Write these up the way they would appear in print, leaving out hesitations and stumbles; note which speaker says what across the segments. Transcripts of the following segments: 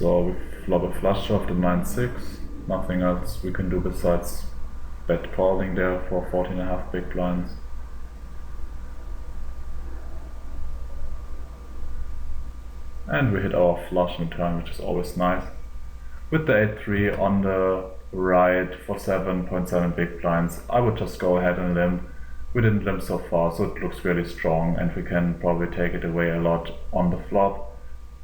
Speaker 1: So we flop a flush draw of the 9-6. Nothing else we can do besides bet calling there for 14.5 big blinds. And we hit our flush in turn, which is always nice. With the 8-3 on the right for 7.7 big blinds, I would just go ahead and limp. We didn't limp so far, so it looks really strong and we can probably take it away a lot on the flop.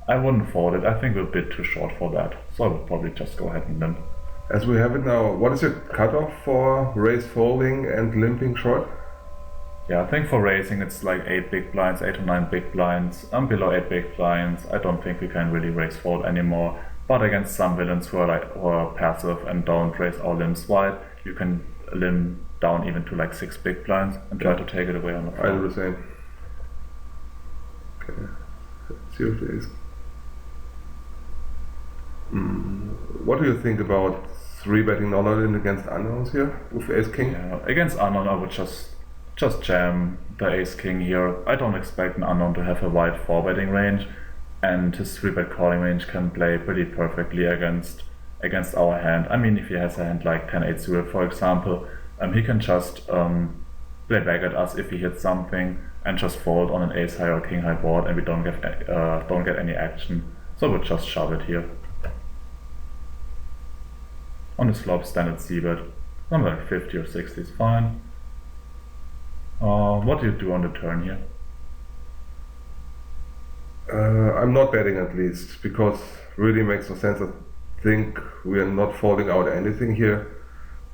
Speaker 1: I wouldn't fold it, I think we're a bit too short for that, so I would probably just go ahead and limp.
Speaker 2: As we have it now, what is your cutoff for raise folding and limping short?
Speaker 1: Yeah, I think for raising it's like 8 big blinds, 8 to 9 big blinds. Below 8 big blinds, I don't think we can really raise fold anymore. But against some villains who are passive and don't raise our limps wide, you can limp down even to like 6 big blinds and try to take it away on the flop.
Speaker 2: I do the same. Okay, let's see what it is. What do you think about 3-betting non-all-in against unknowns here with ace-king?
Speaker 1: Yeah, against unknown I would just jam the ace-king here. I don't expect an unknown to have a wide 4-betting range, and his 3-bet calling range can play pretty perfectly against our hand. I mean, if he has a hand like 10-8 suited, for example, he can just play back at us if he hits something and just fold on an ace-high or king-high board, and we don't get any action. So I would just shove it here. On this flop, standard c-bet, something like 50 or 60 is fine. What do you do on the turn here?
Speaker 2: I'm not betting at least, because really makes no sense. I think we are not folding out anything here.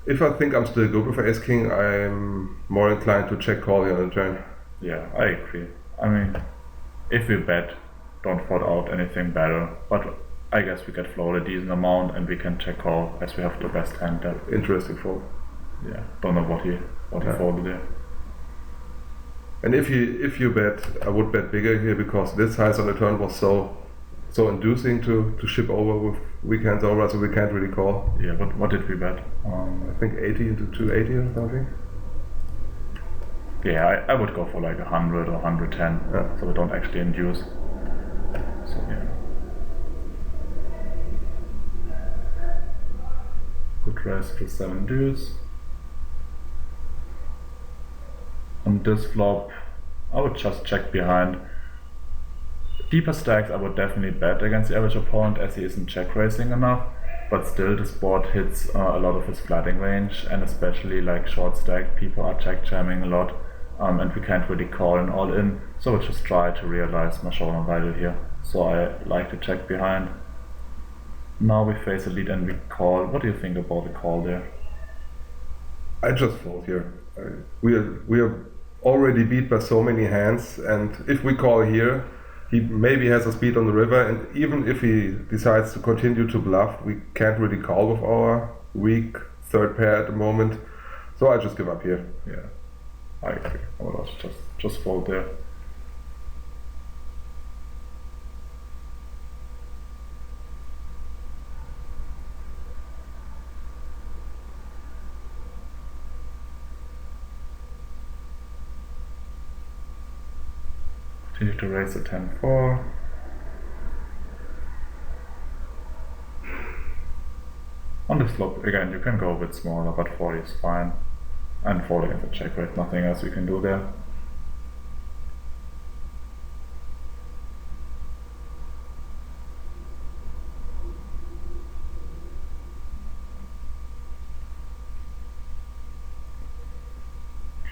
Speaker 2: If I think I'm still good with ace-king, I'm more inclined to check call here on the turn.
Speaker 1: Yeah, I agree. I mean, if we bet, don't fold out anything better, but I guess we get float a decent amount and we can check call as we have the best hand there.
Speaker 2: Interesting fold.
Speaker 1: Yeah, don't know what he folded there.
Speaker 2: And if you bet, I would bet bigger here, because this size on the turn was so inducing to ship over with weak hands over, so we can't really call.
Speaker 1: Yeah, but what did we bet?
Speaker 2: I think 80 into 280 or something.
Speaker 1: Yeah, I would go for like 100 or 110, so we don't actually induce. So yeah. Good raise to 7 deuce. On this flop, I would just check behind. Deeper stacks I would definitely bet against the average opponent, as he isn't check raising enough, but still this board hits a lot of his flatting range, and especially like short stack, people are check jamming a lot, and we can't really call an all in, so I would just try to realize my showdown value here. So I like to check behind. Now we face a lead and we call. What do you think about the call there?
Speaker 2: I just fold here. We are already beat by so many hands, and if we call here, he maybe has a speed on the river, and even if he decides to continue to bluff, we can't really call with our weak third pair at the moment. So I just give up here.
Speaker 1: Yeah, I agree. I would just fold there. Continue to raise the 10-4. On this flop, again, you can go a bit smaller, but 40 is fine. And fold against a check raise, nothing else we can do there.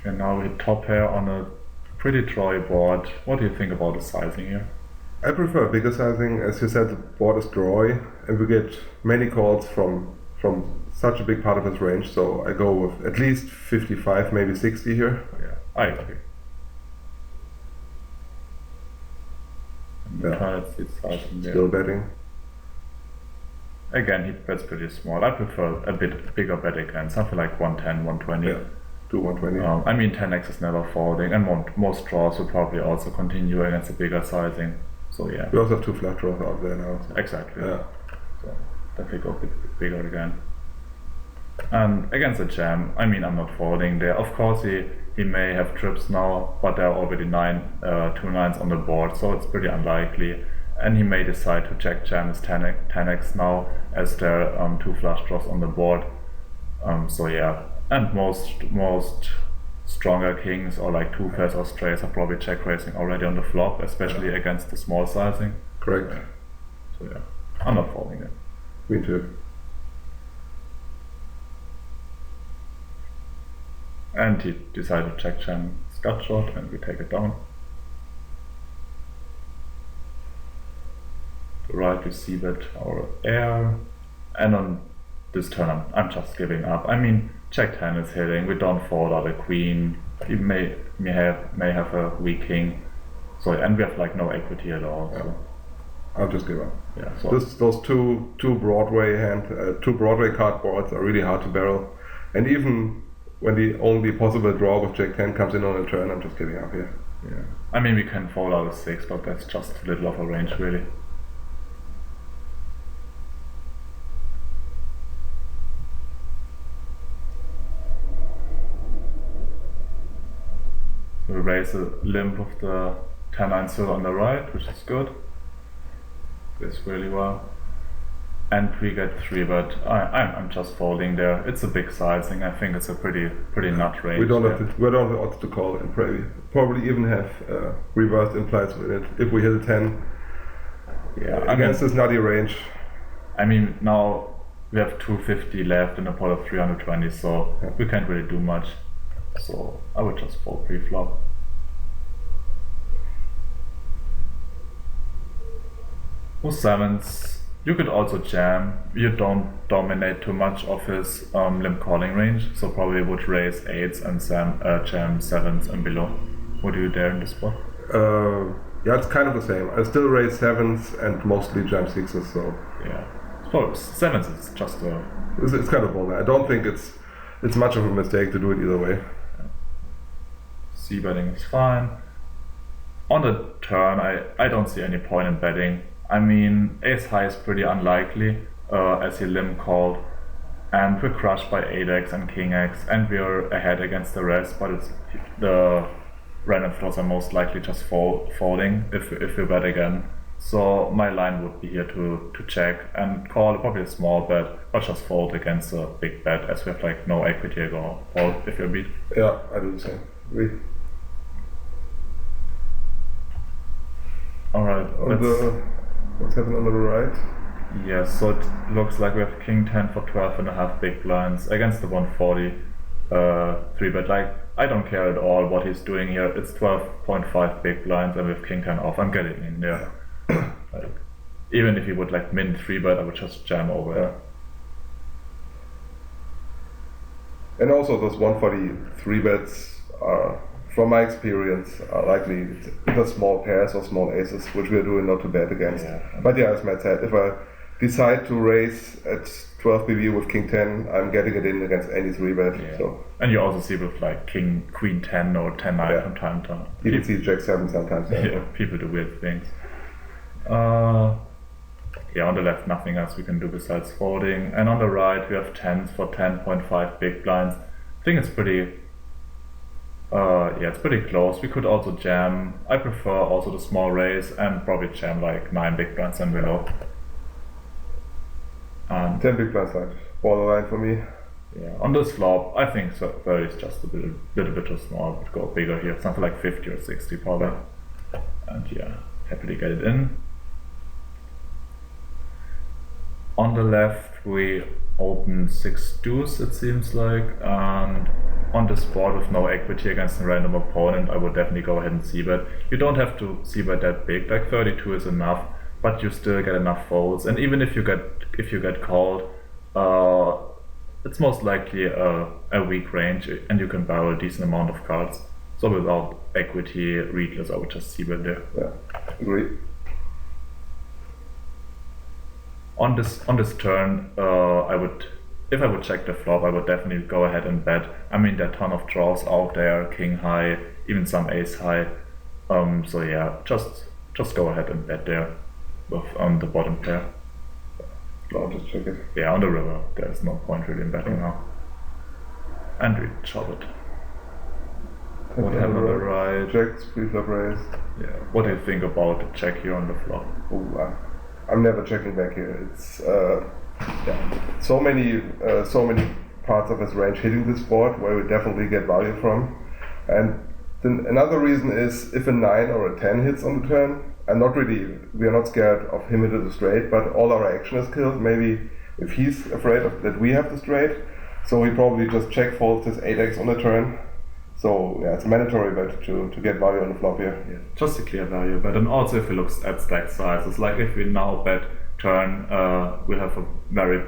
Speaker 1: Okay, now we hit top pair on a pretty drawy board. What do you think about the sizing here?
Speaker 2: I prefer bigger sizing. As you said, the board is drawy, and we get many calls from such a big part of his range, so I go with at least 55, maybe 60 here.
Speaker 1: Yeah, I agree.
Speaker 2: Still betting.
Speaker 1: Again, he bets pretty small. I prefer a bit bigger bet again, something like 110, 120.
Speaker 2: Yeah, to 120.
Speaker 1: I mean, 10x is never folding, and most draws will probably also continue against a bigger sizing. So yeah.
Speaker 2: We also have 2 flat draws out there now. So.
Speaker 1: Exactly.
Speaker 2: Yeah.
Speaker 1: So definitely go a bit bigger again. And against a jam, I mean, I'm not folding there. Of course, he may have trips now, but there are already 2 nines on the board, so it's pretty unlikely. and he may decide to check jam his 10x now, as there are 2 flush draws on the board. So yeah, and most stronger kings or like 2 pairs or strays are probably check raising already on the flop, especially against the small sizing.
Speaker 2: Correct.
Speaker 1: So yeah, I'm not folding it.
Speaker 2: Me too.
Speaker 1: And he decided to check jam gut shot, and we take it down. To right we see that our air, and on this turn I'm just giving up. I mean, check 10 is hitting, we don't fold out a queen, he may have a weak king, so, and we have like no equity at all.
Speaker 2: Yeah.
Speaker 1: So.
Speaker 2: I'll just give up.
Speaker 1: Yeah, so
Speaker 2: Those two Broadway card boards are really hard to barrel, and even when the only possible draw with Jack 10 comes in on a turn, I'm just giving up here.
Speaker 1: yeah, I mean we can fold out a 6, but that's just too little of a range really. We raise a limp of the 10-9 suit on the right, which is good. Plays really well. And we get 3, but I'm just folding there. It's a big sizing. I think it's a pretty nut range.
Speaker 2: We don't have the odds to call, and probably even have reversed implies with it if we hit a 10.
Speaker 1: Yeah,
Speaker 2: against this nutty range.
Speaker 1: I mean, now we have 250 left in a pot of 320, so
Speaker 2: yeah.
Speaker 1: We can't really do much. So I would just fold pre-flop. With 7s, you could also jam. You don't dominate too much of his limp calling range, so probably would raise 8s and jam 7s and below. What do you dare in this spot?
Speaker 2: Yeah, it's kind of the same. I still raise 7s and mostly jam 6s, so...
Speaker 1: Yeah. So 7s is just a...
Speaker 2: It's kind of bold. I don't think it's much of a mistake to do it either way.
Speaker 1: C-betting is fine. On the turn, I don't see any point in betting. I mean, ace high is pretty unlikely, as he limp called, and we're crushed by 8x and king x, and we're ahead against the rest, but it's the random floors are most likely just folding if we bet again. So my line would be here to check and call probably a small bet, but just fold against a big bet, as we have like no equity at all, fold if you're beat.
Speaker 2: Yeah, I do the same.
Speaker 1: Alright,
Speaker 2: what's happening on the right?
Speaker 1: Yes, so it looks like we have king 10 for 12.5 big blinds against the 140 3-bet. Like, I don't care at all what he's doing here. It's 12.5 big blinds and with king 10 off, I'm getting in there. Like, even if he would like min 3-bet, I would just jam over.
Speaker 2: Yeah. And also those 143 bets are, from my experience, are likely either small pairs or small aces, which we are doing not to bet against.
Speaker 1: Yeah.
Speaker 2: But yeah, as Matt said, if I decide to raise at 12 BB with king 10, I'm getting it in against any 3-bet.
Speaker 1: Yeah.
Speaker 2: So.
Speaker 1: And you also see with like king, queen 10 or 10 9 from time to time.
Speaker 2: You can see jack 7 sometimes.
Speaker 1: Yeah, people do weird things. Yeah, on the left nothing else we can do besides folding, and on the right we have 10s for 10.5 big blinds. I think it's pretty yeah, it's pretty close. We could also jam. I prefer also the small raise and probably jam like 9 big blinds and below.
Speaker 2: 10 big blinds like borderline for me.
Speaker 1: Yeah, on this flop I think 30 is just a little bit too small. Would go bigger here, something like 50 or 60 probably. And yeah, happily get it in. On the left we open 6 deuce, it seems like, and on this board with no equity against a random opponent, I would definitely go ahead and c-bet. You don't have to c-bet that big, like 32 is enough, but you still get enough folds, and even if you get called, it's most likely a weak range, and you can barrel a decent amount of cards. So without equity, readless, I would just c-bet there.
Speaker 2: Yeah, agree.
Speaker 1: On this turn, if I would check the flop, I would definitely go ahead and bet. I mean, there are a ton of draws out there, king high, even some ace high. So yeah, just go ahead and bet there with the bottom pair.
Speaker 2: I'll just check it.
Speaker 1: Yeah, on the river, there's no point really in betting now. And we chop it. What happened on the right?
Speaker 2: Checks, pre-flop raise.
Speaker 1: Yeah. What do you think about the check here on the flop?
Speaker 2: Oh, I'm never checking back here. It's yeah, so many parts of his range hitting this board where we definitely get value from. And then another reason is if a 9 or a 10 hits on the turn, we are not scared of him into the straight, but all our action is killed. Maybe if he's afraid that we have the straight, so he probably just check folds his 8x on the turn. So yeah, it's a mandatory bet to get value on the flop here.
Speaker 1: Yeah, just a clear value bet, and also if he looks at stack size, it's like if we now bet turn, we have a very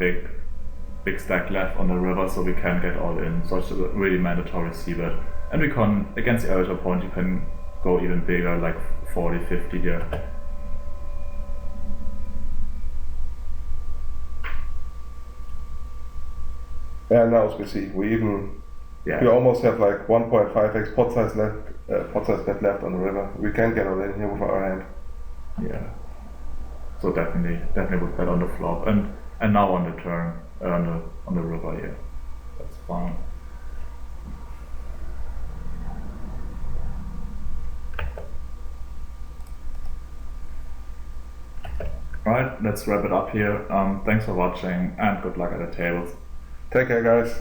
Speaker 1: big stack left on the river, so we can get all in. So it's a really mandatory C bet, and we can against the average opponent you can go even bigger, like 40, 50 here.
Speaker 2: Yeah, now as we see, we almost have like 1.5x pot size bet left on the river. We can get all in here with our hand.
Speaker 1: Yeah. So definitely would bet on the flop and now on the turn, on the river here. That's fine. Right, let's wrap it up here. Thanks for watching and good luck at the tables.
Speaker 2: Take care, guys.